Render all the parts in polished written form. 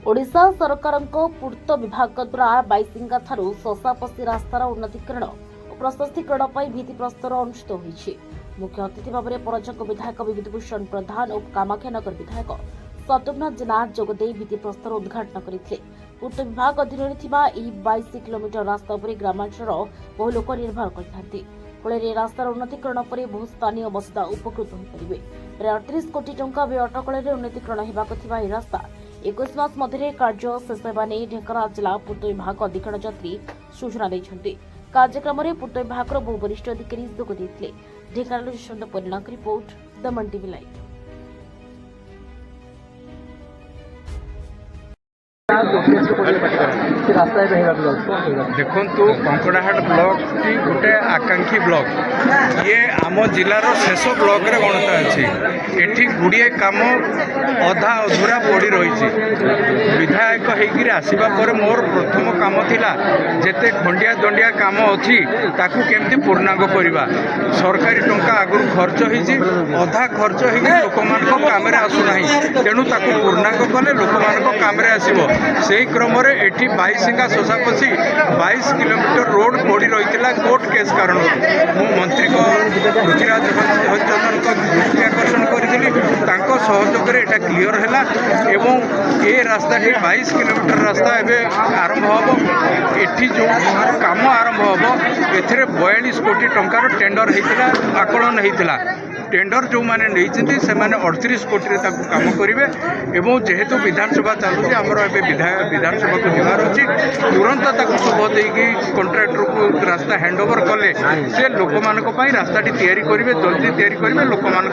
ओडिशा सरकारଙ୍କ पूर्त विभाग द्वारा बाईसिंगा ठारू शशापसी रास्तार उन्नतीकरण और प्रशस्तीकरण पर भित्तिप्रस्तर अनुष्ठित होइछि। मुख्य अतिथि भाव में परजंग विधायक विभूतिभूषण प्रधान और कामाख्यानगर विधायक शत्रुघ्न जेना जोगदे भित्तिप्रस्तर उद्घाटन करथिले। पूर्त विभाग अधीन 22 किलोमीटर रास्ता पर ग्रामांचल बहु लोक निर्भर करथांती। फल रास्तार उन्नतीकरण पर बहु स्थानीय बसिंदा उपकृत होइपारिबे। प्राय 38 कोटी टंका व्यय अटकଳରେ उन्नतीकरण हेबाक थिबा ଏହି रास्ता 21 मास मध्य कार्य शेष होगा नहीं ढेंकानाल जिला पूर्त विभाग अधीक्षण जत्री सूचना देते। कार्यक्रम में पूर्त विभाग बहु वरिष्ठ अधिकारी जोगदे। ढेंकानाल यशवंत परिणाम रिपोर्ट द मन टीवी लाइव। देखु कंकड़ाहाट ब्लॉक टी गोटे आकांक्षी ब्लॉक ये आम जिलार शेष ब्लॉक रे गणता अच्छी एठी गुड़िए काम अधा अधूरा पड़ी रही। विधायक होकर आसवा पर मोर प्रथम काम थिला जेते खंडिया दंडिया काम अच्छी ताकू केमती पूर्णांग करवा। सरकारी टंका आगु खर्च होइछि अधा खर्च होगी लोक मान काम आसुना तेणु ताकू पूर्णांग कले लोक मान काम आसो। से क्रम एठी बाईसिंगा शशापसी 22 किलोमीटर रोड पड़ी रही कोर्ट केस कारण मु मंत्री को पृथ्वीराज हरिचंदन को दृष्टि आकर्षण करी सहयोग एटा क्लीयर है एवं ये रास्ता 22 किलोमीटर रास्ता एवं आरंभ हम एठी जो काम आरंभ हम एथरे 42 कोटी टंकार टेंडर होता आकलन होता। टेंडर जो मैंने 38 कोटी काम करेंगे एवं जेहेतु विधानसभा चलुची आमर विधानसभा को जबार अच्छी तुरंत शुभ देकी कंट्राक्टर को रास्ता हैंड ओवर कले से लोक मान रास्ताटी तैयारी करेंगे जल्दी तैयारी करेंगे लोक मान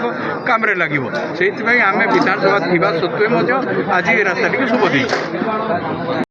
काम लगे से आम विधानसभा थी सत्वे आज ये रास्ताटी शुभ दे।